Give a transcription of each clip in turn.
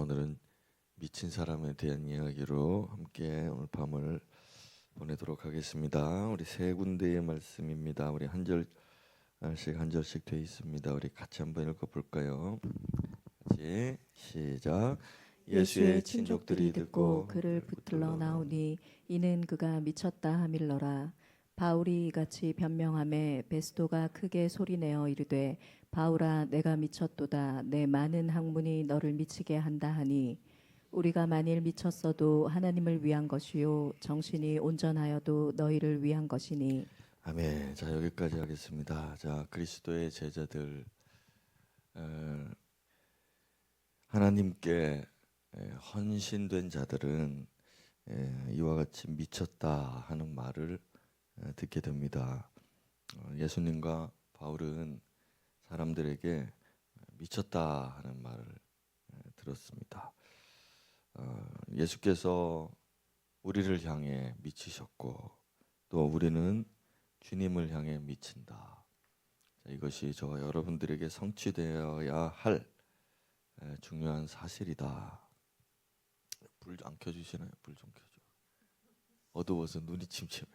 오늘은 미친 사람에 대한 이야기로 함께 오늘 밤을 보내도록 하겠습니다. 우리 세 군데의 말씀입니다. 우리 한 절씩 되어 있습니다. 우리 같이 한번 읽어볼까요? 같이 시작. 예수의 친족들이 듣고 그를 붙들러 나오니 이는 그가 미쳤다 하밀러라. 바울이 이같이 변명하매 베스도가 크게 소리내어 이르되 바울아 내가 미쳤도다. 내 많은 학문이 너를 미치게 한다 하니 우리가 만일 미쳤어도 하나님을 위한 것이요 정신이 온전하여도 너희를 위한 것이니. 아멘. 자, 여기까지 하겠습니다. 자, 그리스도의 제자들, 하나님께 헌신된 자들은 이와 같이 미쳤다 하는 말을 듣게 됩니다. 예수님과 바울은 사람들에게 미쳤다 하는 말을 들었습니다. 예수께서 우리를 향해 미치셨고 또 우리는 주님을 향해 미친다. 자, 이것이 저와 여러분들에게 성취되어야 할 중요한 사실이다. 불 안 켜주시나요? 불 좀 켜줘. 어두워서 눈이 침침해.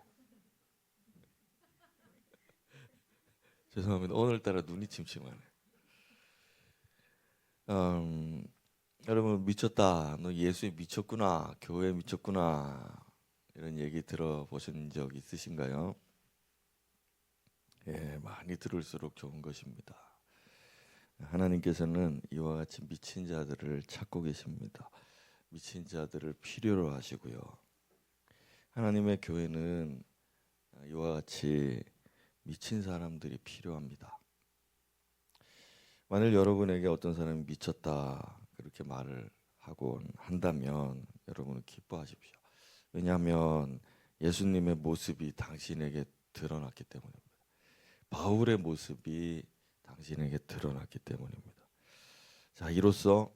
죄송합니다. 오늘따라 눈이 침침하네. 여러분 미쳤다. 너 예수에 미쳤구나. 교회에 미쳤구나. 이런 얘기 들어보신 적 있으신가요? 예, 많이 들을수록 좋은 것입니다. 하나님께서는 이와 같이 미친 자들을 찾고 계십니다. 미친 자들을 필요로 하시고요. 하나님의 교회는 이와 같이 미친 사람들이 필요합니다. 만일 여러분에게 어떤 사람이 미쳤다 그렇게 말을 하곤 한다면 여러분은 기뻐하십시오. 왜냐하면 예수님의 모습이 당신에게 드러났기 때문입니다. 바울의 모습이 당신에게 드러났기 때문입니다. 자, 이로써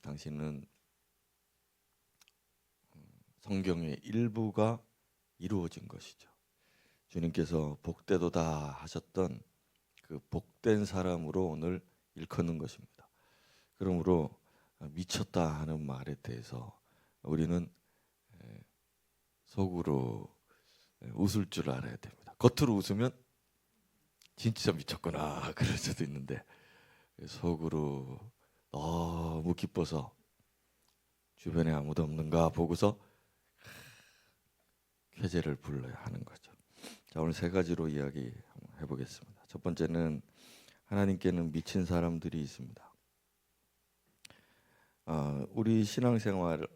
당신은 성경의 일부가 이루어진 것이죠. 주님께서 복되도다 하셨던 그 복된 사람으로 오늘 일컫는 것입니다. 그러므로 미쳤다 하는 말에 대해서 우리는 속으로 웃을 줄 알아야 됩니다. 겉으로 웃으면 진짜 미쳤구나 그럴 수도 있는데 속으로 너무 기뻐서 주변에 아무도 없는가 보고서 쾌재를 불러야 하는 거죠. 자, 오늘 세 가지로 이야기 한번 해보겠습니다. 첫 번째는 하나님께는 미친 사람들이 있습니다. 우리 신앙생활이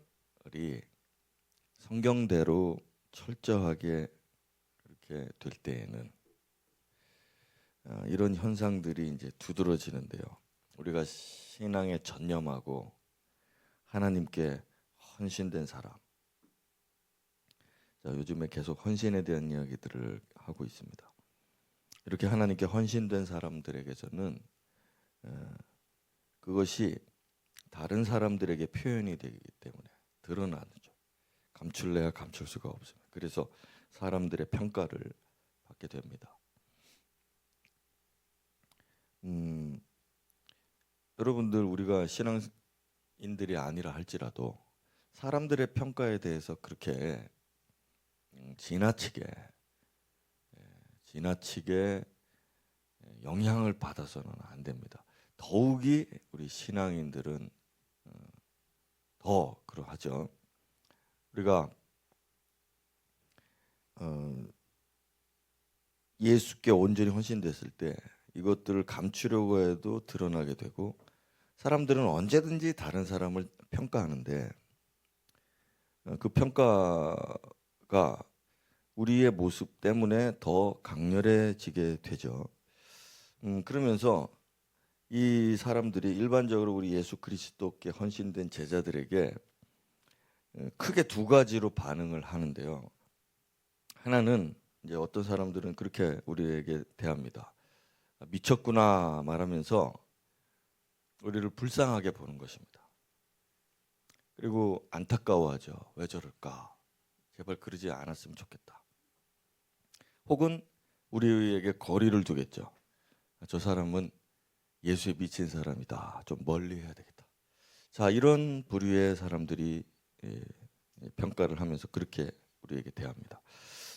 성경대로 철저하게 이렇게 될 때에는 이런 현상들이 이제 두드러지는데요. 우리가 신앙에 전념하고 하나님께 헌신된 사람. 자, 요즘에 계속 헌신에 대한 이야기들을 하고 있습니다. 이렇게 하나님께 헌신된 사람들에게서는 그것이 다른 사람들에게 표현이 되기 때문에 드러나죠. 감출래야 감출 수가 없습니다. 그래서 사람들의 평가를 받게 됩니다. 여러분들 우리가 신앙인들이 아니라 할지라도 사람들의 평가에 대해서 그렇게 지나치게 영향을 받아서는 안 됩니다. 더욱이 우리 신앙인들은 더 그러하죠. 우리가 예수께 온전히 헌신됐을 때 이것들을 감추려고 해도 드러나게 되고 사람들은 언제든지 다른 사람을 평가하는데 그 평가가 우리의 모습 때문에 더 강렬해지게 되죠. 그러면서 이 사람들이 일반적으로 우리 예수 그리스도께 헌신된 제자들에게 크게 두 가지로 반응을 하는데요. 하나는 이제 어떤 사람들은 그렇게 우리에게 대합니다. 미쳤구나 말하면서 우리를 불쌍하게 보는 것입니다. 그리고 안타까워하죠. 왜 저럴까? 제발 그러지 않았으면 좋겠다. 혹은 우리에게 거리를 두겠죠. 저 사람은 예수에 미친 사람이다. 좀 멀리 해야 되겠다. 자, 이런 부류의 사람들이 평가를 하면서 그렇게 우리에게 대합니다.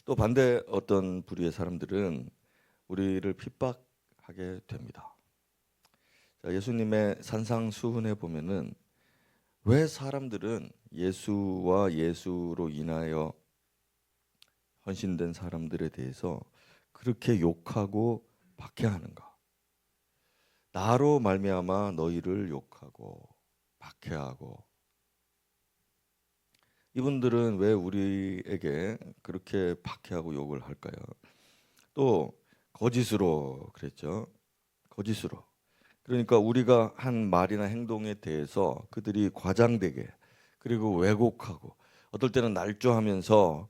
또 반대 어떤 부류의 사람들은 우리를 핍박하게 됩니다. 자, 예수님의 산상수훈에 보면은 왜 사람들은 예수와 예수로 인하여 헌신된 사람들에 대해서 그렇게 욕하고 박해하는가? 나로 말미암아 너희를 욕하고 박해하고, 이분들은 왜 우리에게 그렇게 박해하고 욕을 할까요? 또 거짓으로 그랬죠. 거짓으로. 그러니까 우리가 한 말이나 행동에 대해서 그들이 과장되게, 그리고 왜곡하고, 어떨 때는 날조하면서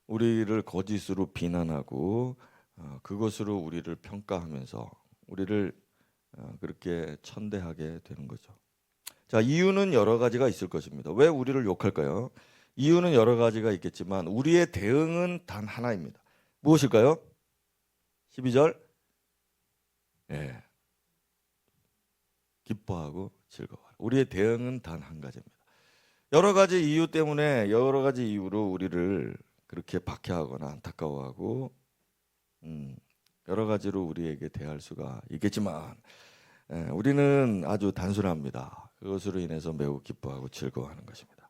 우리를 거짓으로 비난하고 그것으로 우리를 평가하면서 우리를 그렇게 천대하게 되는 거죠. 자, 이유는 여러 가지가 있을 것입니다. 왜 우리를 욕할까요? 이유는 여러 가지가 있겠지만 우리의 대응은 단 하나입니다. 무엇일까요? 12절. 예. 기뻐하고 즐거워하라. 우리의 대응은 단 한 가지입니다. 여러 가지 이유 때문에, 여러 가지 이유로 우리를 그렇게 박해하거나 안타까워하고 여러 가지로 우리에게 대할 수가 있겠지만 우리는 아주 단순합니다. 그것으로 인해서 매우 기뻐하고 즐거워하는 것입니다.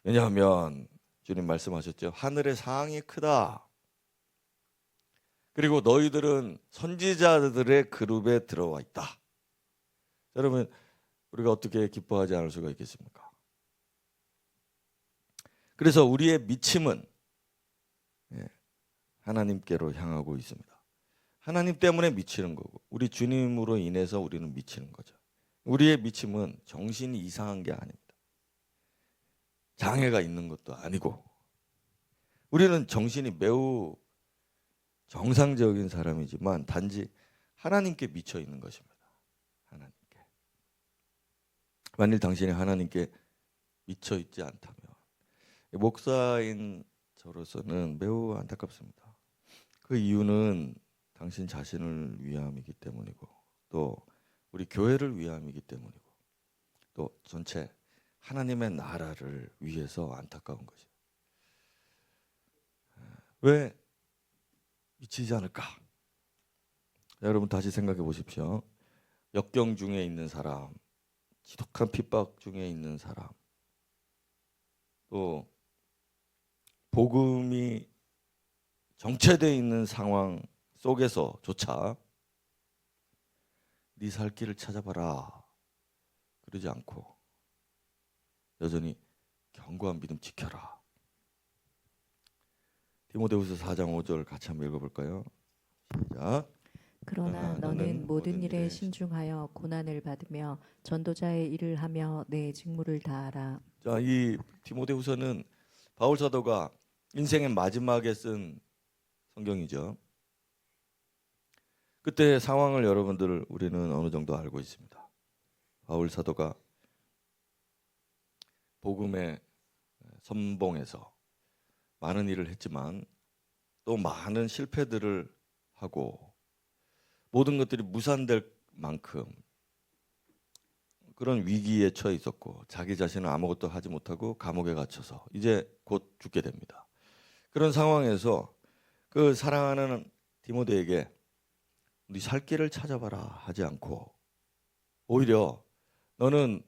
왜냐하면 주님 말씀하셨죠. 하늘의 상이 크다. 그리고 너희들은 선지자들의 그룹에 들어와 있다. 여러분, 우리가 어떻게 기뻐하지 않을 수가 있겠습니까? 그래서 우리의 미침은 하나님께로 향하고 있습니다. 하나님 때문에 미치는 거고, 우리 주님으로 인해서 우리는 미치는 거죠. 우리의 미침은 정신이 이상한 게 아닙니다. 장애가 있는 것도 아니고, 우리는 정신이 매우 정상적인 사람이지만 단지 하나님께 미쳐 있는 것입니다. 하나님께. 만일 당신이 하나님께 미쳐 있지 않다면, 목사인 저로서는 매우 안타깝습니다. 그 이유는 당신 자신을 위함이기 때문이고, 또 우리 교회를 위함이기 때문이고, 또 전체 하나님의 나라를 위해서 안타까운 것이에요. 왜 미치지 않을까? 여러분 다시 생각해 보십시오. 역경 중에 있는 사람, 지독한 핍박 중에 있는 사람, 또 복음이 정체되어 있는 상황 속에서조차 네 살 길을 찾아봐라 그러지 않고 여전히 견고한 믿음 지켜라. 디모데후서 4장 5절 같이 한번 읽어볼까요? 시작. 그러나 너는 모든 일에 신중하여 고난을 받으며 전도자의 일을 하며 내 직무를 다하라. 자, 이 디모데후서는 바울 사도가 인생의 마지막에 쓴 성경이죠. 그때 상황을 여러분들 우리는 어느 정도 알고 있습니다. 바울 사도가 복음의 선봉에서 많은 일을 했지만 또 많은 실패들을 하고 모든 것들이 무산될 만큼 그런 위기에 처해 있었고, 자기 자신은 아무것도 하지 못하고 감옥에 갇혀서 이제 곧 죽게 됩니다. 그런 상황에서 그 사랑하는 디모데에게 네 살 길을 찾아봐라 하지 않고, 오히려 너는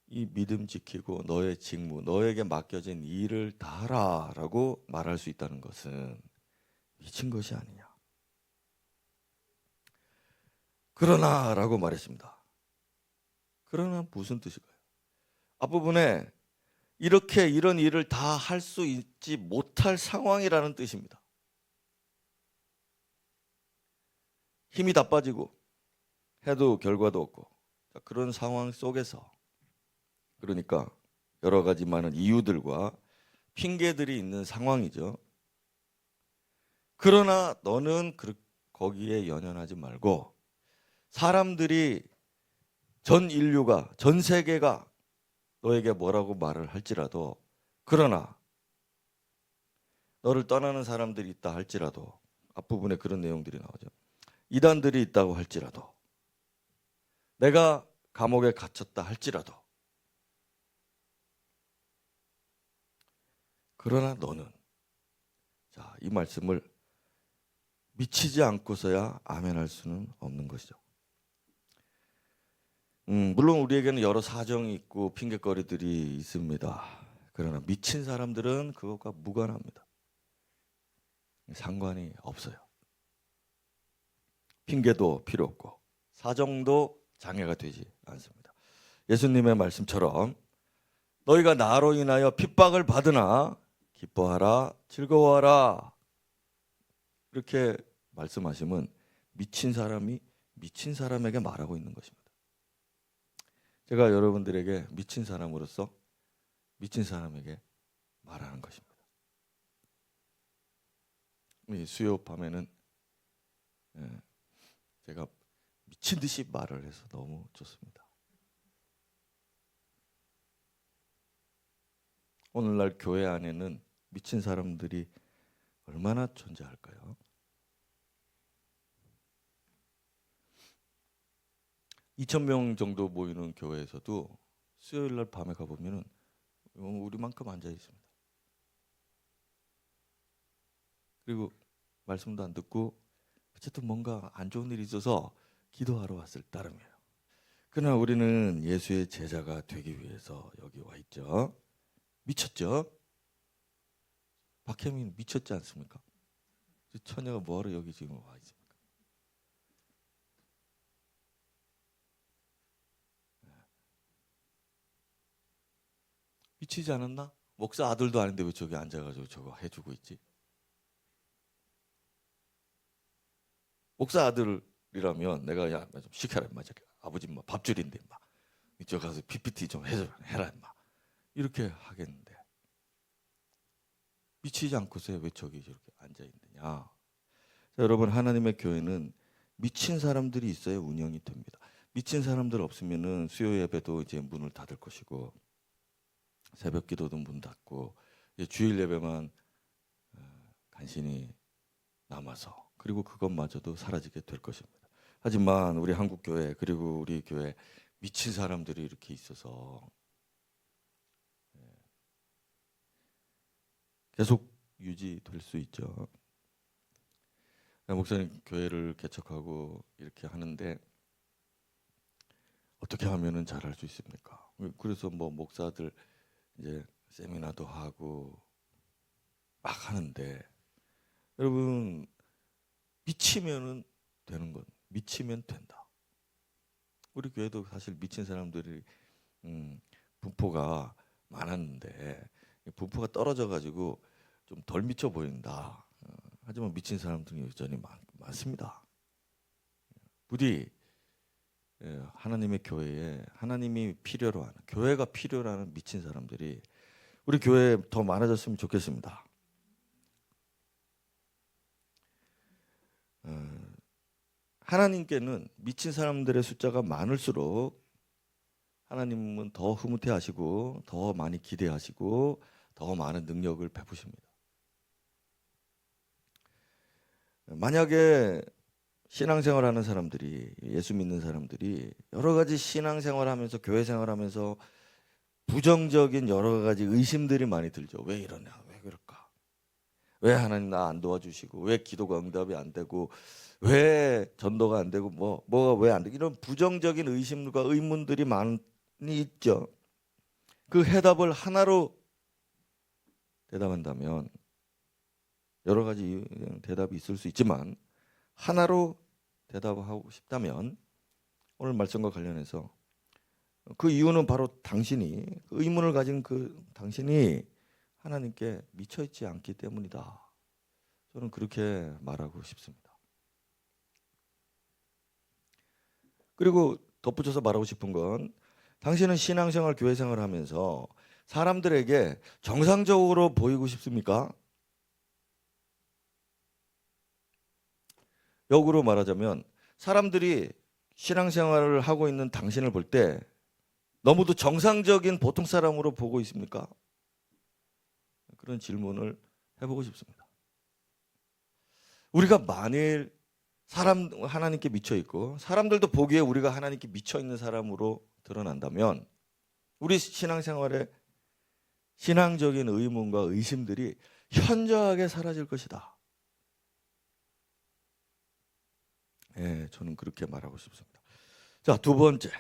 이 믿음 지키고 너의 직무, 너에게 맡겨진 일을 다하라 라고 말할 수 있다는 것은 미친 것이 아니냐. 그러나 라고 말했습니다. 그러나 무슨 뜻일까요? 앞부분에 이렇게 이런 일을 다 할 수 있지 못할 상황이라는 뜻입니다. 힘이 다 빠지고 해도 결과도 없고, 그런 상황 속에서, 그러니까 여러 가지 많은 이유들과 핑계들이 있는 상황이죠. 그러나 너는 거기에 연연하지 말고, 사람들이, 전 인류가, 전 세계가 너에게 뭐라고 말을 할지라도, 그러나 너를 떠나는 사람들이 있다 할지라도, 앞부분에 그런 내용들이 나오죠. 이단들이 있다고 할지라도, 내가 감옥에 갇혔다 할지라도, 그러나 너는, 자, 이 말씀을 미치지 않고서야 아멘할 수는 없는 것이죠. 물론 우리에게는 여러 사정이 있고 핑계거리들이 있습니다. 그러나 미친 사람들은 그것과 무관합니다. 상관이 없어요. 핑계도 필요 없고 사정도 장애가 되지 않습니다. 예수님의 말씀처럼 너희가 나로 인하여 핍박을 받으나 기뻐하라, 즐거워하라, 이렇게 말씀하시면 미친 사람이 미친 사람에게 말하고 있는 것입니다. 제가 여러분들에게 미친 사람으로서 미친 사람에게 말하는 것입니다. 이 수요 밤에는 제가 미친 듯이 말을 해서 너무 좋습니다. 오늘날 교회 안에는 미친 사람들이 얼마나 존재할까요? 2,000명 정도 모이는 교회에서도 수요일 날 밤에 가보면 우리만큼 앉아 있습니다. 그리고 말씀도 안 듣고 어쨌든 뭔가 안 좋은 일이 있어서 기도하러 왔을 따름이에요. 그러나 우리는 예수의 제자가 되기 위해서 여기 와 있죠. 미쳤죠? 박혜민 미쳤지 않습니까? 처녀가 뭐하러 여기 지금 와 있습니까? 미치지 않았나? 목사 아들도 아닌데 왜 저기 앉아가지고 저거 해주고 있지? 목사 아들이라면 내가 야 좀 시켜라 임마, 저기 아버지 뭐 밥줄인데 임마, 이쪽 가서 PPT 좀 해라 임마, 이렇게 하겠는데 미치지 않고서 왜 저기 저렇게 앉아 있느냐? 자, 여러분, 하나님의 교회는 미친 사람들이 있어야 운영이 됩니다. 미친 사람들 없으면은 수요 예배도 이제 문을 닫을 것이고 새벽 기도도 문 닫고 주일 예배만 간신히 남아서 그리고 그것마저도 사라지게 될 것입니다. 하지만 우리 한국 교회 그리고 우리 교회 미친 사람들이 이렇게 있어서 계속 유지될 수 있죠. 목사님 교회를 개척하고 이렇게 하는데 어떻게 하면은 잘할 수 있습니까? 그래서 뭐 목사들 이제 세미나도 하고 막 하는데 여러분, 미치면은 되는 건 미치면 된다. 우리 교회도 사실 미친 사람들이 분포가 많았는데 분포가 떨어져 가지고 좀 덜 미쳐 보인다. 하지만 미친 사람들이 여전히 많습니다. 부디 하나님의 교회에 하나님이 필요로 하는, 교회가 필요로 하는 미친 사람들이 우리 교회에 더 많아졌으면 좋겠습니다. 하나님께는 미친 사람들의 숫자가 많을수록 하나님은 더 흐뭇해하시고 더 많이 기대하시고 더 많은 능력을 베푸십니다. 만약에 신앙생활하는 사람들이, 예수 믿는 사람들이 여러 가지 신앙생활하면서 교회 생활하면서 부정적인 여러 가지 의심들이 많이 들죠. 왜 이러냐, 왜 그럴까, 왜 하나님 나 안 도와주시고, 왜 기도가 응답이 안 되고, 왜 전도가 안 되고, 뭐가 왜 안 되고, 이런 부정적인 의심과 의문들이 많이 있죠. 그 해답을 하나로 대답한다면, 여러 가지 대답이 있을 수 있지만 하나로 대답하고 싶다면 오늘 말씀과 관련해서 그 이유는 바로 당신이, 그 의문을 가진 그 당신이 하나님께 미쳐있지 않기 때문이다. 저는 그렇게 말하고 싶습니다. 그리고 덧붙여서 말하고 싶은 건, 당신은 신앙생활, 교회생활을 하면서 사람들에게 정상적으로 보이고 싶습니까? 역으로 말하자면 사람들이 신앙생활을 하고 있는 당신을 볼 때 너무도 정상적인 보통 사람으로 보고 있습니까? 그런 질문을 해보고 싶습니다. 우리가 만일 하나님께 미쳐 있고 사람들도 보기에 우리가 하나님께 미쳐 있는 사람으로 드러난다면 우리 신앙생활에 신앙적인 의문과 의심들이 현저하게 사라질 것이다. 예, 저는 그렇게 말하고 싶습니다. 자, 두 번째.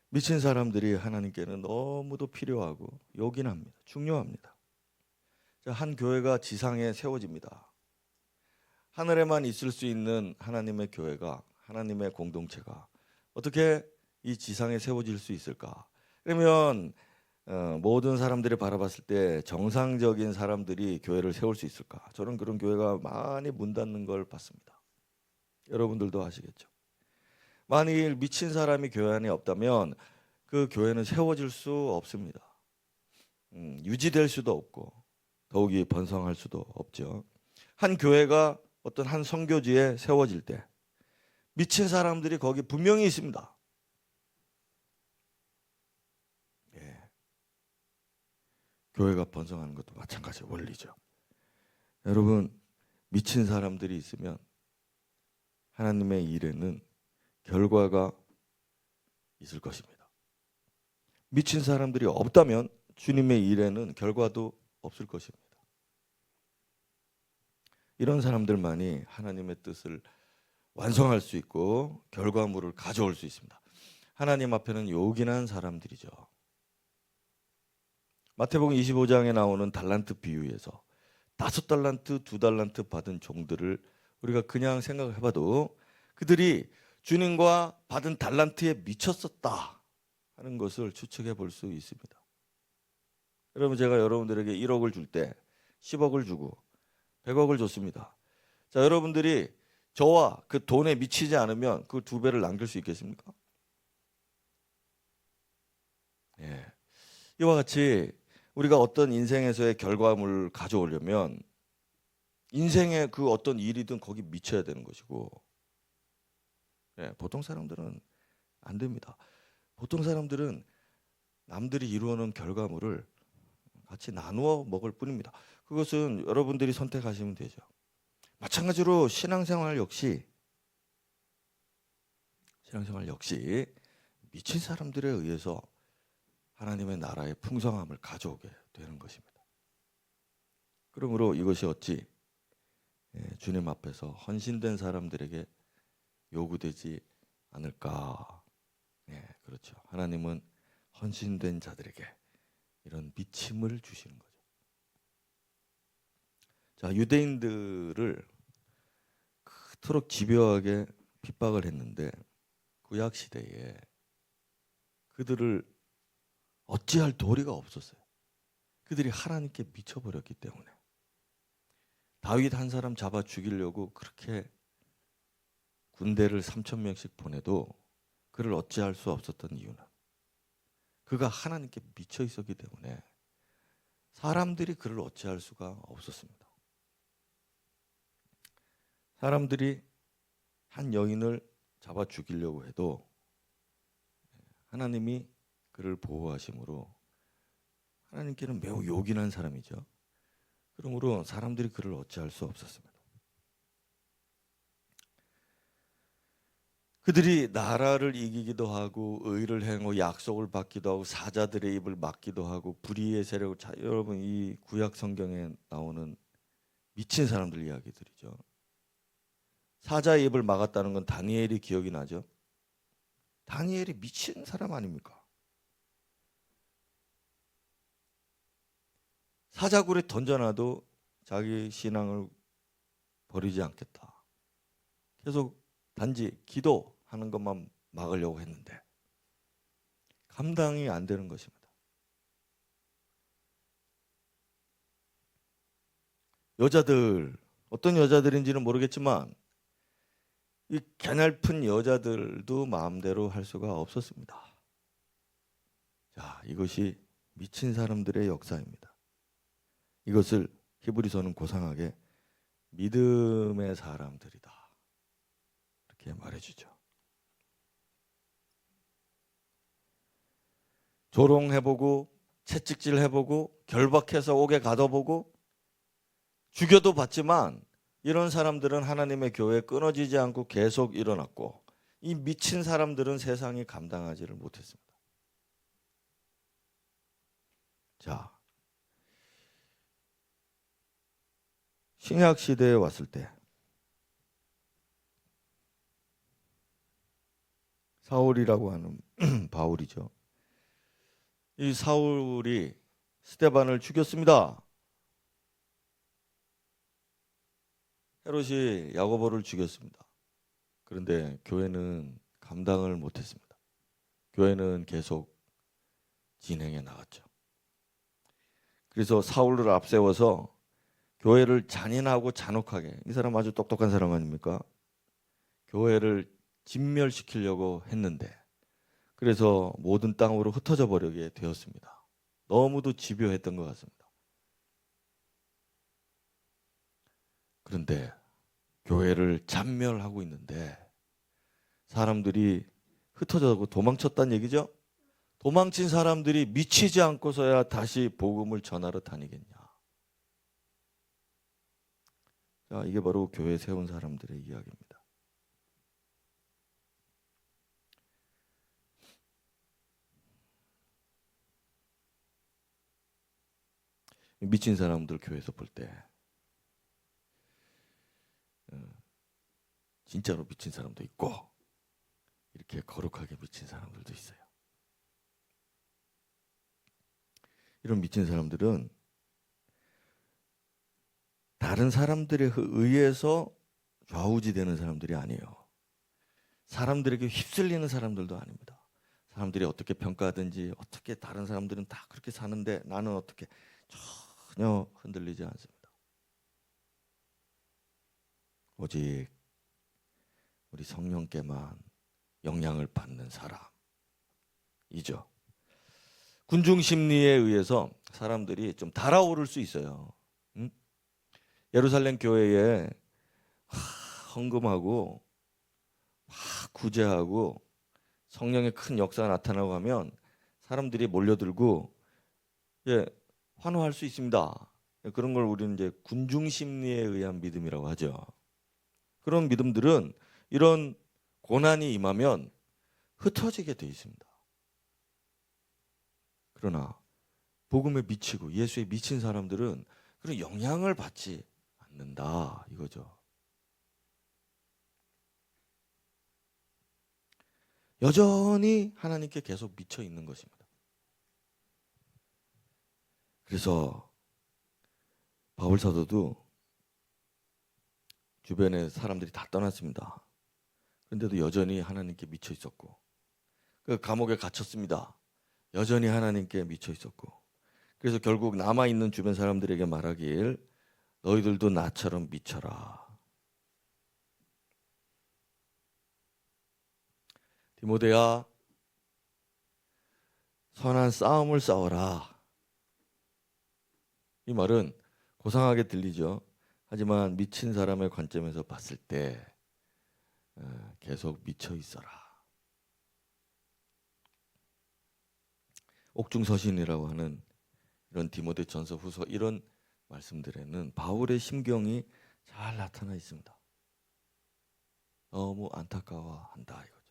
미친 사람들이 하나님께는 너무도 필요하고 요긴합니다. 중요합니다. 자, 한 교회가 지상에 세워집니다. 하늘에만 있을 수 있는 하나님의 교회가, 하나님의 공동체가 어떻게 이 지상에 세워질 수 있을까? 그러면 모든 사람들이 바라봤을 때 정상적인 사람들이 교회를 세울 수 있을까? 저는 그런 교회가 많이 문 닫는 걸 봤습니다. 여러분들도 아시겠죠? 만일 미친 사람이 교회 안에 없다면 그 교회는 세워질 수 없습니다. 유지될 수도 없고 더욱이 번성할 수도 없죠. 한 교회가 어떤 한 선교지에 세워질 때 미친 사람들이 거기 분명히 있습니다. 예. 교회가 번성하는 것도 마찬가지 원리죠. 여러분, 미친 사람들이 있으면 하나님의 일에는 결과가 있을 것입니다. 미친 사람들이 없다면 주님의 일에는 결과도 없을 것입니다. 이런 사람들만이 하나님의 뜻을 완성할 수 있고 결과물을 가져올 수 있습니다. 하나님 앞에는 요긴한 사람들이죠. 마태복음 25장에 나오는 달란트 비유에서 5달란트, 2달란트 받은 종들을 우리가 그냥 생각해봐도 그들이 주님과 받은 달란트에 미쳤었다 하는 것을 추측해 볼 수 있습니다. 여러분, 제가 여러분들에게 1억을 줄 때 10억을 주고 100억을 줬습니다. 자, 여러분들이 저와 그 돈에 미치지 않으면 그 2배를 남길 수 있겠습니까? 예. 이와 같이 우리가 어떤 인생에서의 결과물을 가져오려면 인생의 그 어떤 일이든 거기 미쳐야 되는 것이고, 예, 보통 사람들은 안 됩니다. 보통 사람들은 남들이 이루어놓은 결과물을 같이 나누어 먹을 뿐입니다. 그것은 여러분들이 선택하시면 되죠. 마찬가지로 신앙생활 역시 미친 사람들에 의해서 하나님의 나라의 풍성함을 가져오게 되는 것입니다. 그러므로 이것이 어찌 주님 앞에서 헌신된 사람들에게 요구되지 않을까? 그렇죠. 하나님은 헌신된 자들에게 이런 미침을 주시는 거죠. 자, 유대인들을 그토록 집요하게 핍박을 했는데 구약 시대에 그들을 어찌할 도리가 없었어요. 그들이 하나님께 미쳐버렸기 때문에. 다윗 한 사람 잡아 죽이려고 그렇게 군대를 3,000명씩 보내도 그를 어찌할 수 없었던 이유는 그가 하나님께 미쳐 있었기 때문에 사람들이 그를 어찌할 수가 없었습니다. 사람들이 한 여인을 잡아 죽이려고 해도 하나님이 그를 보호하심으로 하나님께는 매우 요긴한 사람이죠. 그러므로 사람들이 그를 어찌할 수 없었습니다. 그들이 나라를 이기기도 하고 의를 행하고 약속을 받기도 하고 사자들의 입을 막기도 하고 불의의 세력을 여러분, 이 구약 성경에 나오는 미친 사람들 이야기들이죠. 사자의 입을 막았다는 건 다니엘이 기억이 나죠. 다니엘이 미친 사람 아닙니까? 사자굴에 던져놔도 자기 신앙을 버리지 않겠다. 계속 단지 기도하는 것만 막으려고 했는데 감당이 안 되는 것입니다. 여자들, 어떤 여자들인지는 모르겠지만 이 가냘픈 여자들도 마음대로 할 수가 없었습니다. 자, 이것이 미친 사람들의 역사입니다. 이것을 히브리서는 고상하게 믿음의 사람들이다, 이렇게 말해주죠. 조롱해보고 채찍질해보고 결박해서 옥에 가둬보고 죽여도 봤지만 이런 사람들은 하나님의 교회에 끊어지지 않고 계속 일어났고 이 미친 사람들은 세상이 감당하지를 못했습니다. 자, 신약 시대에 왔을 때 사울이라고 하는 바울이죠. 이 사울이 스데반을 죽였습니다. 헤롯이 야고보를 죽였습니다. 그런데 교회는 감당을 못했습니다. 교회는 계속 진행해 나갔죠. 그래서 사울을 앞세워서 교회를 잔인하고 잔혹하게, 이 사람 아주 똑똑한 사람 아닙니까? 교회를 진멸시키려고 했는데, 그래서 모든 땅으로 흩어져 버리게 되었습니다. 너무도 집요했던 것 같습니다. 그런데 교회를 잔멸하고 있는데 사람들이 흩어져고 도망쳤다는 얘기죠. 도망친 사람들이 미치지 않고서야 다시 복음을 전하러 다니겠냐. 자, 이게 바로 교회 세운 사람들의 이야기입니다. 미친 사람들 교회에서 볼 때 진짜로 미친 사람도 있고 이렇게 거룩하게 미친 사람들도 있어요. 이런 미친 사람들은 다른 사람들에 의해서 좌우지되는 사람들이 아니에요. 사람들에게 휩쓸리는 사람들도 아닙니다. 사람들이 어떻게 평가하든지 어떻게 다른 사람들은 다 그렇게 사는데 나는 어떻게, 전혀 흔들리지 않습니다. 오직 우리 성령께만 영향을 받는 사람이죠. 군중 심리에 의해서 사람들이 좀 달아오를 수 있어요. 응? 예루살렘 교회에 헌금하고 구제하고 성령의 큰 역사가 나타나고 하면 사람들이 몰려들고 환호할 수 있습니다. 그런 걸 우리는 이제 군중 심리에 의한 믿음이라고 하죠. 그런 믿음들은 이런 고난이 임하면 흩어지게 돼 있습니다. 그러나 복음에 미치고 예수에 미친 사람들은 그런 영향을 받지 않는다 이거죠. 여전히 하나님께 계속 미쳐 있는 것입니다. 그래서 바울 사도도 주변에 사람들이 다 떠났습니다. 그런데도 여전히 하나님께 미쳐 있었고, 그 감옥에 갇혔습니다. 여전히 하나님께 미쳐 있었고, 그래서 결국 남아 있는 주변 사람들에게 말하길 너희들도 나처럼 미쳐라. 디모데야, 선한 싸움을 싸워라. 이 말은 고상하게 들리죠. 하지만 미친 사람의 관점에서 봤을 때 계속 미쳐 있어라. 옥중서신이라고 하는 이런 디모데 전서 후서 이런 말씀들에는 바울의 심경이 잘 나타나 있습니다. 너무 안타까워한다 이거죠.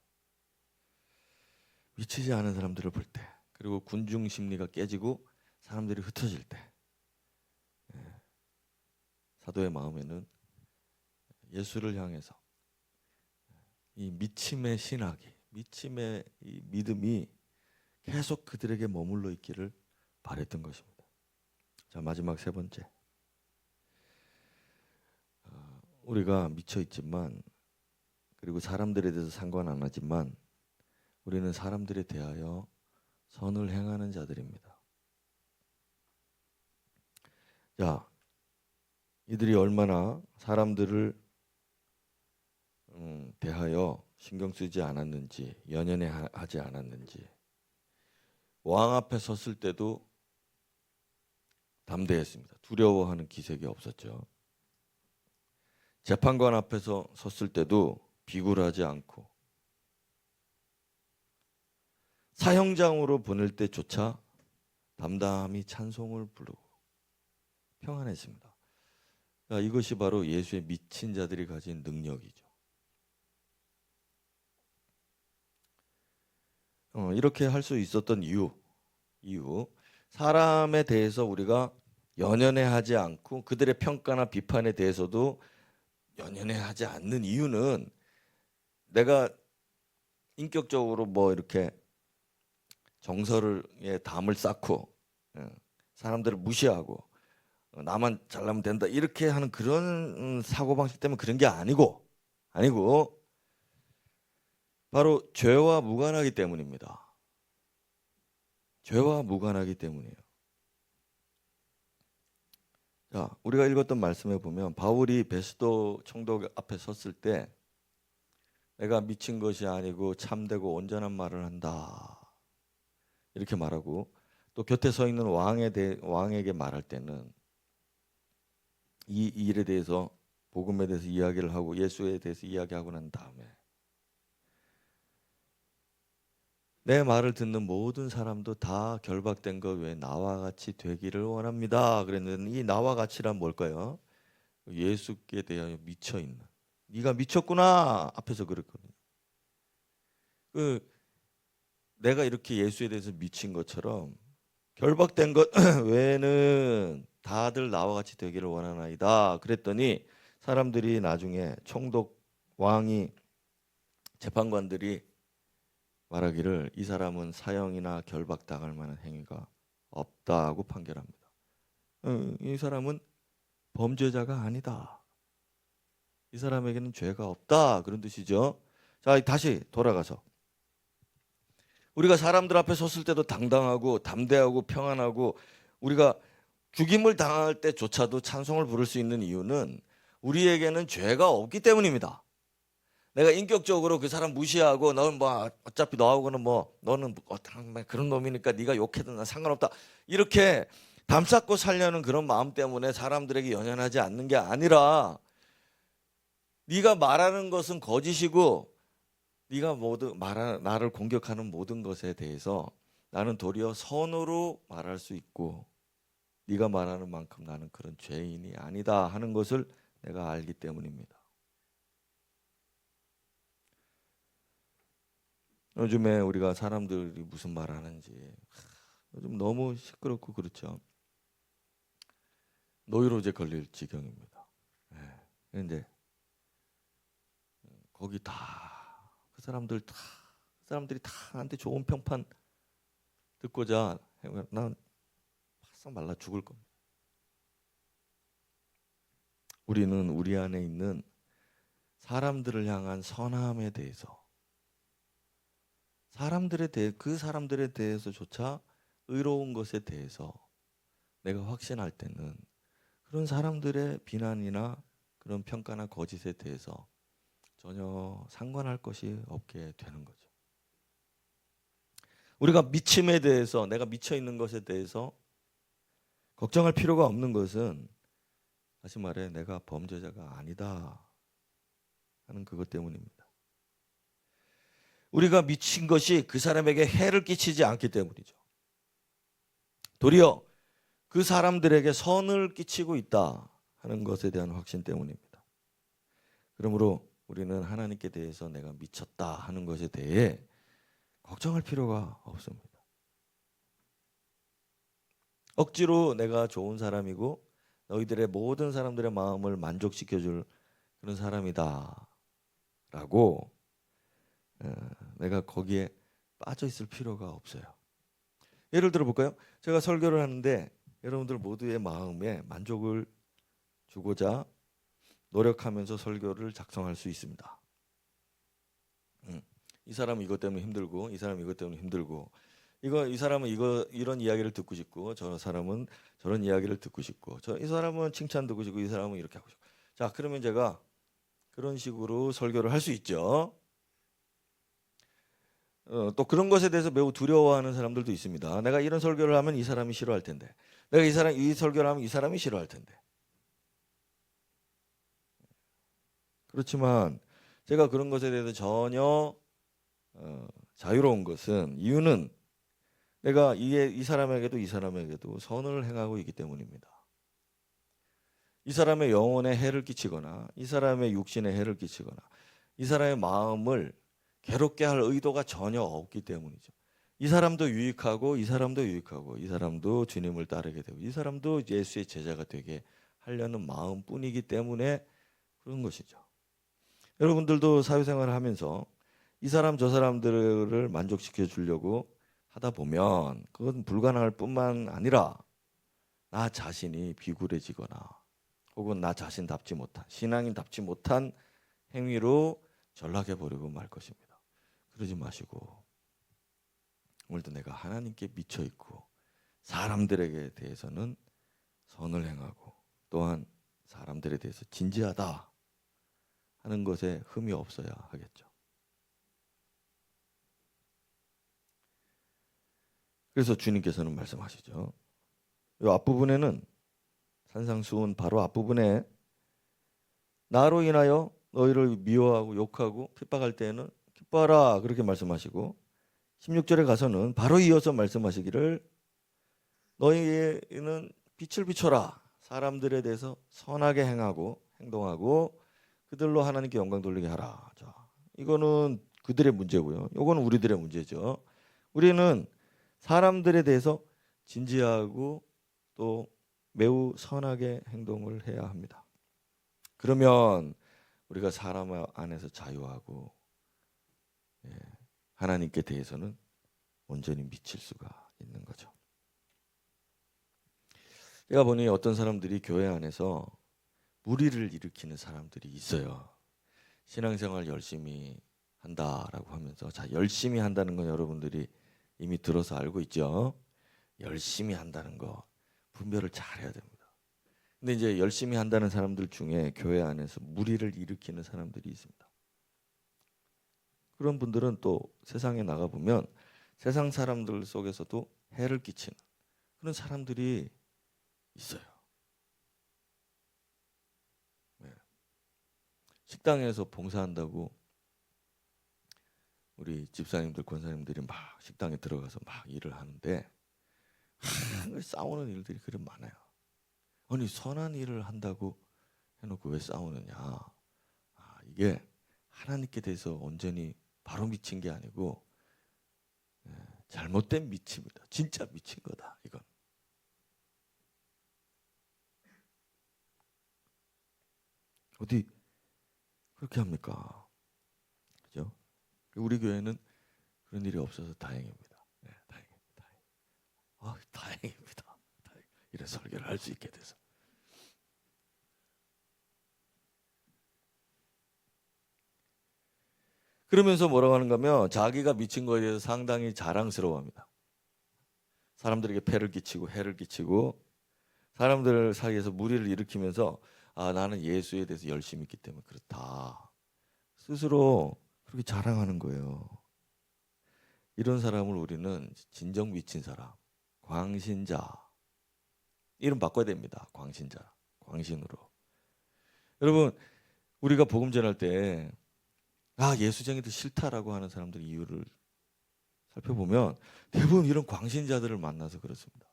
미치지 않은 사람들을 볼 때, 그리고 군중 심리가 깨지고 사람들이 흩어질 때, 사도의 마음에는 예수를 향해서 이 미침의 신학이, 미침의 이 믿음이 계속 그들에게 머물러 있기를 바랬던 것입니다. 자, 마지막 세 번째. 우리가 미쳐 있지만, 그리고 사람들에 대해서 상관 안 하지만 우리는 사람들에 대하여 선을 행하는 자들입니다. 자, 이들이 얼마나 사람들을 대하여 신경 쓰지 않았는지, 연연하지 않았는지. 왕 앞에 섰을 때도 담대했습니다. 두려워하는 기색이 없었죠. 재판관 앞에서 섰을 때도 비굴하지 않고, 사형장으로 보낼 때조차 담담히 찬송을 부르고 평안했습니다. 이것이 바로 예수의 미친 자들이 가진 능력이죠. 이렇게 할 수 있었던 이유, 사람에 대해서 우리가 연연해하지 않고 그들의 평가나 비판에 대해서도 연연해하지 않는 이유는 내가 인격적으로 뭐 이렇게 정서를 담을 쌓고 사람들을 무시하고 나만 잘나면 된다 이렇게 하는 그런 사고방식 때문에 그런 게 아니고 바로 죄와 무관하기 때문입니다. 죄와 무관하기 때문이에요. 자, 우리가 읽었던 말씀에 보면 바울이 베스도 총독 앞에 섰을 때 내가 미친 것이 아니고 참되고 온전한 말을 한다 이렇게 말하고, 또 곁에 서 있는 왕에게 말할 때는 이 일에 대해서 복음에 대해서 이야기를 하고 예수에 대해서 이야기하고 난 다음에 내 말을 듣는 모든 사람도 다 결박된 것 외에 나와 같이 되기를 원합니다. 그랬는데 이 나와 같이란 뭘까요? 예수께 대하여 미쳐 있는. 네가 미쳤구나 앞에서 그랬거든요. 내가 이렇게 예수에 대해서 미친 것처럼 결박된 것 외에는 다들 나와 같이 되기를 원하나이다. 그랬더니 사람들이 나중에 총독, 왕이, 재판관들이 말하기를 이 사람은 사형이나 결박당할 만한 행위가 없다고 판결합니다. 이 사람은 범죄자가 아니다. 이 사람에게는 죄가 없다. 그런 뜻이죠. 자, 다시 돌아가서 우리가 사람들 앞에 섰을 때도 당당하고 담대하고 평안하고 우리가 죽임을 당할 때조차도 찬송을 부를 수 있는 이유는 우리에게는 죄가 없기 때문입니다. 내가 인격적으로 그 사람 무시하고 너는 뭐 어차피 너하고는 뭐 너는 그런 놈이니까 네가 욕해도 난 상관없다 이렇게 담쌓고 살려는 그런 마음 때문에 사람들에게 연연하지 않는 게 아니라 네가 말하는 것은 거짓이고 네가 나를 공격하는 모든 것에 대해서 나는 도리어 선으로 말할 수 있고 네가 말하는 만큼 나는 그런 죄인이 아니다 하는 것을 내가 알기 때문입니다. 요즘에 우리가 사람들이 무슨 말 하는지 요즘 너무 시끄럽고 그렇죠. 노이로제 걸릴 지경입니다. 그런데 거기 그 사람들이 다 나한테 좋은 평판 듣고자 난 바싹 말라 죽을 겁니다. 우리는 우리 안에 있는 사람들을 향한 선함에 대해서 그 사람들에 대해서조차 의로운 것에 대해서 내가 확신할 때는 그런 사람들의 비난이나 그런 평가나 거짓에 대해서 전혀 상관할 것이 없게 되는 거죠. 우리가 미침에 대해서 내가 미쳐 있는 것에 대해서 걱정할 필요가 없는 것은 다시 말해 내가 범죄자가 아니다 하는 그것 때문입니다. 우리가 미친 것이 그 사람에게 해를 끼치지 않기 때문이죠. 도리어 그 사람들에게 선을 끼치고 있다 하는 것에 대한 확신 때문입니다. 그러므로 우리는 하나님께 대해서 내가 미쳤다 하는 것에 대해 걱정할 필요가 없습니다. 억지로 내가 좋은 사람이고 너희들의 모든 사람들의 마음을 만족시켜줄 그런 사람이다 라고 내가 거기에 빠져 있을 필요가 없어요. 예를 들어 볼까요? 제가 설교를 하는데 여러분들 모두의 마음에 만족을 주고자 노력하면서 설교를 작성할 수 있습니다. 이 사람은 이것 때문에 힘들고 이 사람은 이것 때문에 힘들고 이 사람은 이런 이야기를 듣고 싶고 저 사람은 저런 이야기를 듣고 싶고 이 사람은 칭찬 듣고 싶고 이 사람은 이렇게 하고 싶고 자 그러면 제가 그런 식으로 설교를 할 수 있죠. 또 그런 것에 대해서 매우 두려워하는 사람들도 있습니다. 내가 이런 설교를 하면 이 사람이 싫어할 텐데 내가 이 설교를 하면 이 사람이 싫어할 텐데 그렇지만 제가 그런 것에 대해서 전혀 자유로운 것은 이유는 내가 이 사람에게도 선을 행하고 있기 때문입니다. 이 사람의 영혼에 해를 끼치거나 이 사람의 육신에 해를 끼치거나 이 사람의 마음을 괴롭게 할 의도가 전혀 없기 때문이죠. 이 사람도 유익하고 이 사람도 유익하고 이 사람도 주님을 따르게 되고 이 사람도 예수의 제자가 되게 하려는 마음뿐이기 때문에 그런 것이죠. 여러분들도 사회생활을 하면서 이 사람 저 사람들을 만족시켜 주려고 하다 보면 그건 불가능할 뿐만 아니라 나 자신이 비굴해지거나 혹은 나 자신답지 못한 신앙인답지 못한 행위로 전락해 버리고 말 것입니다. 그러지 마시고 오늘도 내가 하나님께 미쳐 있고 사람들에게 대해서는 선을 행하고 또한 사람들에 대해서 진지하다 하는 것에 흠이 없어야 하겠죠. 그래서 주님께서는 말씀하시죠. 이 앞부분에는 산상수훈 바로 앞부분에 나로 인하여 너희를 미워하고 욕하고 핍박할 때에는 기뻐하라 그렇게 말씀하시고 16절에 가서는 바로 이어서 말씀하시기를 너희는 빛을 비춰라. 사람들에 대해서 선하게 행하고 행동하고 그들로 하나님께 영광 돌리게 하라. 자, 이거는 그들의 문제고요. 이거는 우리들의 문제죠. 우리는 사람들에 대해서 진지하고 또 매우 선하게 행동을 해야 합니다. 그러면 우리가 사람 안에서 자유하고 하나님께 대해서는 온전히 미칠 수가 있는 거죠. 제가 보니 어떤 사람들이 교회 안에서 무리를 일으키는 사람들이 있어요. 신앙생활 열심히 한다라고 하면서 자 열심히 한다는 건 여러분들이 이미 들어서 알고 있죠. 열심히 한다는 거 분별을 잘 해야 됩니다. 근데 이제 열심히 한다는 사람들 중에 교회 안에서 무리를 일으키는 사람들이 있습니다. 그런 분들은 또 세상에 나가보면 세상 사람들 속에서도 해를 끼치는 그런 사람들이 있어요. 네. 식당에서 봉사한다고 우리 집사님들, 권사님들이 막 식당에 들어가서 막 일을 하는데 싸우는 일들이 그리 많아요. 아니 선한 일을 한다고 해놓고 왜 싸우느냐. 이게 하나님께 대해서 온전히 바로 미친 게 아니고 잘못된 미침이다. 진짜 미친 거다. 이건. 어디 그렇게 합니까? 그죠? 우리 교회는 그런 일이 없어서 다행입니다. 네, 다행입니다. 다행입니다. 이런 설교를 할 수 있게 돼서. 그러면서 뭐라고 하는가 하면 자기가 미친 거에 대해서 상당히 자랑스러워합니다. 사람들에게 폐를 끼치고 해를 끼치고 사람들 사이에서 무리를 일으키면서 나는 예수에 대해서 열심히 있기 때문에 그렇다. 스스로 그렇게 자랑하는 거예요. 이런 사람을 우리는 진정 미친 사람, 광신자 이름 바꿔야 됩니다. 광신자, 광신으로. 여러분 우리가 복음 전할 때 예수쟁이도 싫다라고 하는 사람들 이유를 살펴보면 대부분 이런 광신자들을 만나서 그렇습니다.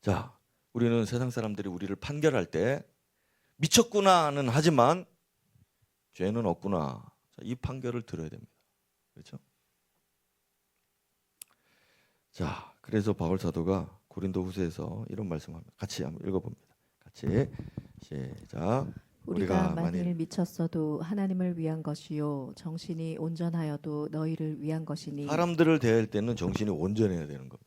자, 우리는 세상 사람들이 우리를 판결할 때 미쳤구나는 하지만 죄는 없구나. 이 판결을 들어야 됩니다. 그렇죠? 자, 그래서 바울 사도가 고린도후서에서 이런 말씀합니다. 같이 한번 읽어봅니다. 같이 시작. 우리가 만일 미쳤어도 하나님을 위한 것이요 정신이 온전하여도 너희를 위한 것이니. 사람들을 대할 때는 정신이 온전해야 되는 겁니다.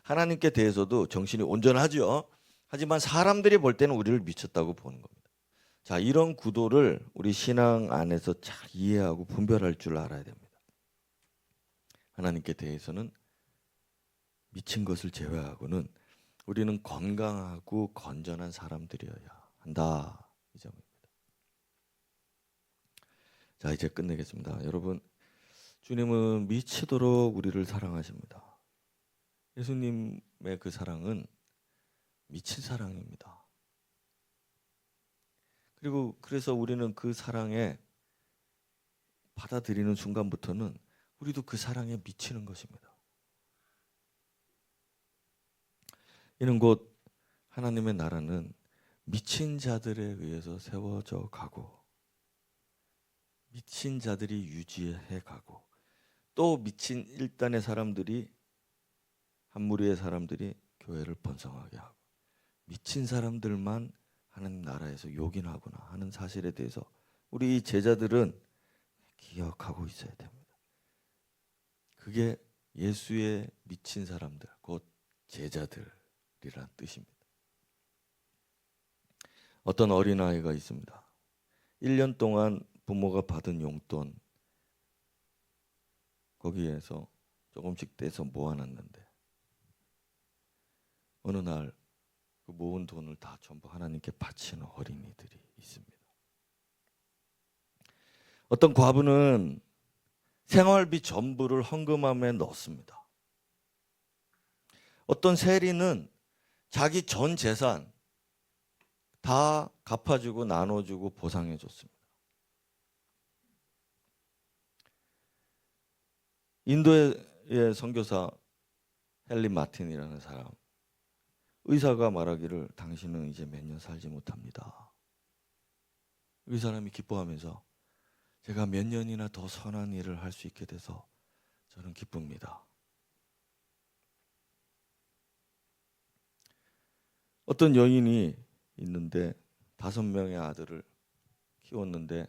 하나님께 대해서도 정신이 온전하죠. 하지만 사람들이 볼 때는 우리를 미쳤다고 보는 겁니다. 자, 이런 구도를 우리 신앙 안에서 잘 이해하고 분별할 줄 알아야 됩니다. 하나님께 대해서는 미친 것을 제외하고는 우리는 건강하고 건전한 사람들이어야 한다. 이 점입니다. 자, 이제 끝내겠습니다. 여러분, 주님은 미치도록 우리를 사랑하십니다. 예수님의 그 사랑은 미친 사랑입니다. 그리고 그래서 우리는 그 사랑에 받아들이는 순간부터는 우리도 그 사랑에 미치는 것입니다. 이는 곧 하나님의 나라는 미친 자들에 의해서 세워져 가고 미친 자들이 유지해 가고 또 미친 일단의 사람들이 한 무리의 사람들이 교회를 번성하게 하고 미친 사람들만 하나님 나라에서 요긴하구나 하는 사실에 대해서 우리 이 제자들은 기억하고 있어야 됩니다. 그게 예수의 미친 사람들, 곧 제자들이란 뜻입니다. 어떤 어린아이가 있습니다. 1년 동안 부모가 받은 용돈 거기에서 조금씩 떼서 모아놨는데 어느 날 그 모은 돈을 다 전부 하나님께 바치는 어린이들이 있습니다. 어떤 과부는 생활비 전부를 헌금함에 넣습니다. 어떤 세리는 자기 전 재산 다 갚아주고 나눠주고 보상해줬습니다. 인도의 선교사 헨리 마틴이라는 사람, 의사가 말하기를 당신은 이제 몇 년 살지 못합니다. 이 사람이 기뻐하면서 제가 몇 년이나 더 선한 일을 할 수 있게 돼서 저는 기쁩니다. 어떤 여인이 있는데 5명의 아들을 키웠는데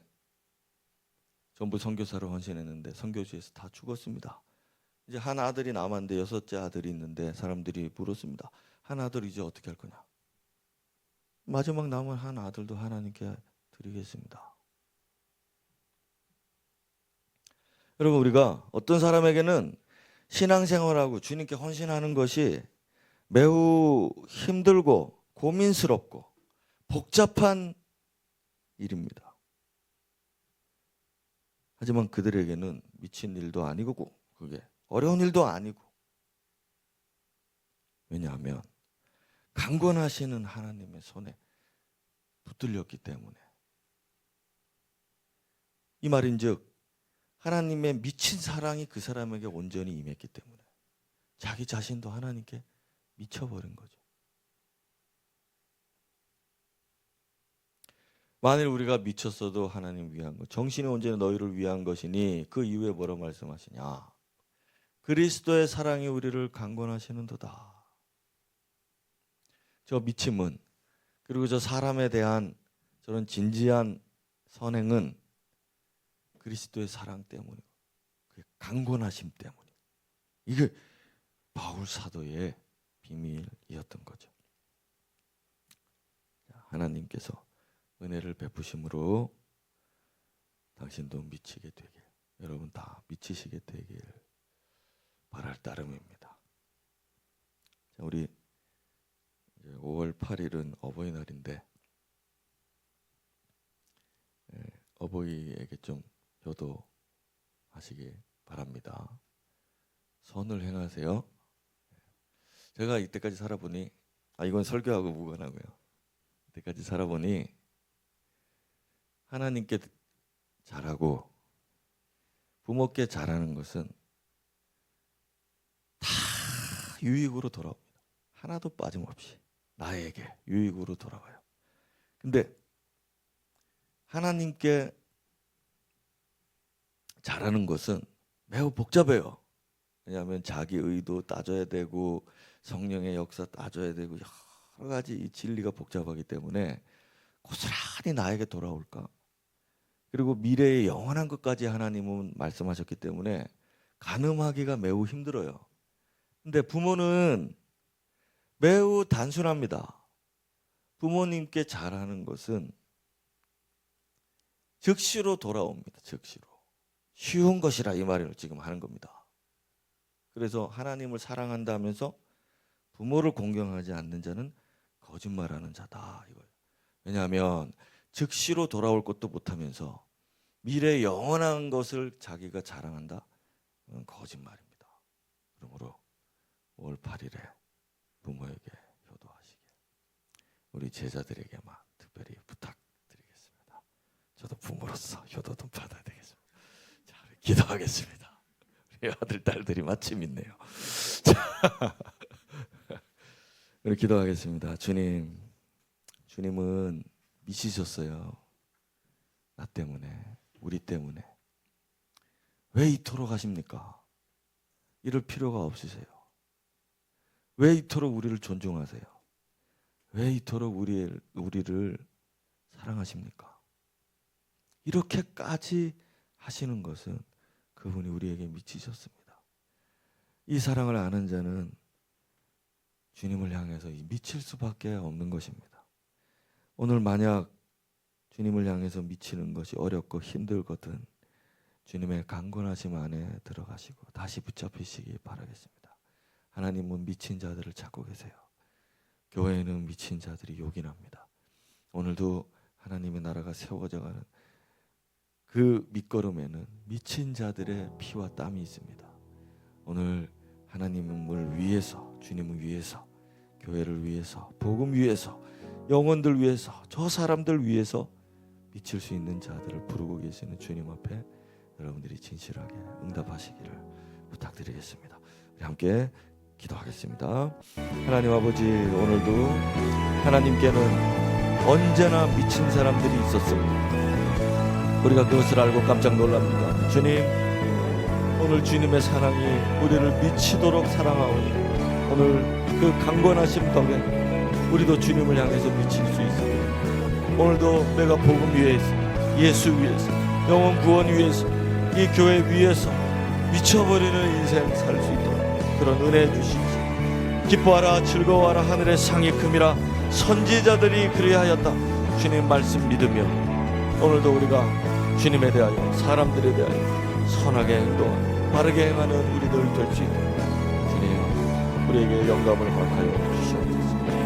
전부 선교사로 헌신했는데 선교지에서 다 죽었습니다. 이제 한 아들이 남았는데 6째 아들이 있는데 사람들이 물었습니다. 한 아들 이제 어떻게 할 거냐? 마지막 남은 한 아들도 하나님께 드리겠습니다. 여러분, 우리가 어떤 사람에게는 신앙생활하고 주님께 헌신하는 것이 매우 힘들고 고민스럽고 복잡한 일입니다. 하지만 그들에게는 미친 일도 아니고 그게 어려운 일도 아니고, 왜냐하면 강권하시는 하나님의 손에 붙들렸기 때문에. 이 말인즉 하나님의 미친 사랑이 그 사람에게 온전히 임했기 때문에 자기 자신도 하나님께 미쳐버린 거죠. 만일 우리가 미쳤어도 하나님 위한 것, 정신이 온전히 너희를 위한 것이니 그 이후에 뭐라고 말씀하시냐? 그리스도의 사랑이 우리를 강권하시는도다. 저 미침은, 그리고 저 사람에 대한 저런 진지한 선행은 그리스도의 사랑 때문이고 그 강권하심 때문이고, 이게 바울 사도의 비밀이었던 거죠. 하나님께서 은혜를 베푸심으로 당신도 미치게 되게, 여러분 다 미치시게 되길 바랄 따름입니다. 자, 우리 5월 8일은 어버이날인데 어버이에게 좀 효도하시기 바랍니다. 선을 행하세요. 제가 이때까지 살아보니, 이건 설교하고 무관하고요. 이때까지 살아보니 하나님께 잘하고 부모께 잘하는 것은 다 유익으로 돌아옵니다. 하나도 빠짐없이 나에게 유익으로 돌아와요. 근데 하나님께 잘하는 것은 매우 복잡해요. 왜냐하면 자기 의도 따져야 되고 성령의 역사 따져야 되고 여러 가지 이 진리가 복잡하기 때문에 고스란히 나에게 돌아올까? 그리고 미래의 영원한 것까지 하나님은 말씀하셨기 때문에 가늠하기가 매우 힘들어요. 근데 부모는 매우 단순합니다. 부모님께 잘하는 것은 즉시로 돌아옵니다. 즉시로. 쉬운 것이라 이 말을 지금 하는 겁니다. 그래서 하나님을 사랑한다면서 부모를 공경하지 않는 자는 거짓말하는 자다 이거예요. 왜냐하면 즉시로 돌아올 것도 못하면서 미래 영원한 것을 자기가 자랑한다? 그건 거짓말입니다. 그러므로 5월 8일에 부모에게 효도하시길 우리 제자들에게만 특별히 부탁드리겠습니다. 저도 부모로서 효도 좀 받아야 되겠습니다. 자, 우리 기도하겠습니다. 우리 아들 딸들이 마침 있네요. 자, 우리 기도하겠습니다. 주님은 미치셨어요. 나 때문에. 우리 때문에 왜 이토록 하십니까? 이럴 필요가 없으세요. 왜 이토록 우리를 존중하세요? 왜 이토록 우리를 사랑하십니까? 이렇게까지 하시는 것은 그분이 우리에게 미치셨습니다. 이 사랑을 아는 자는 주님을 향해서 미칠 수밖에 없는 것입니다. 오늘 만약 주님을 향해서 미치는 것이 어렵고 힘들거든 주님의 강권하심 안에 들어가시고 다시 붙잡히시기 바라겠습니다. 하나님은 미친 자들을 찾고 계세요. 교회에는 미친 자들이 요긴합니다. 오늘도 하나님의 나라가 세워져가는 그 밑거름에는 미친 자들의 피와 땀이 있습니다. 오늘 하나님을 위해서, 주님을 위해서, 교회를 위해서, 복음 위해서, 영혼들 위해서, 저 사람들 위해서 미칠 수 있는 자들을 부르고 계시는 주님 앞에 여러분들이 진실하게 응답하시기를 부탁드리겠습니다. 우리 함께 기도하겠습니다. 하나님 아버지, 오늘도 하나님께는 언제나 미친 사람들이 있었습니다. 우리가 그것을 알고 깜짝 놀랍니다. 주님, 오늘 주님의 사랑이 우리를 미치도록 사랑하오니 오늘 그 강권하심 덕에 우리도 주님을 향해서 미칠 수 있습니다. 오늘도 내가 복음 위해서, 예수 위해서, 영혼 구원 위해서, 이 교회 위해서 미쳐버리는 인생 살 수 있도록 그런 은혜 주시옵소서. 기뻐하라, 즐거워하라, 하늘의 상이 큼이라. 선지자들이 그리하였다. 주님 말씀 믿으며 오늘도 우리가 주님에 대하여, 사람들에 대하여 선하게 행동하고 바르게 행하는 우리들 될 수 있도록 주님 우리에게 영감을 허락하여 주시옵소서.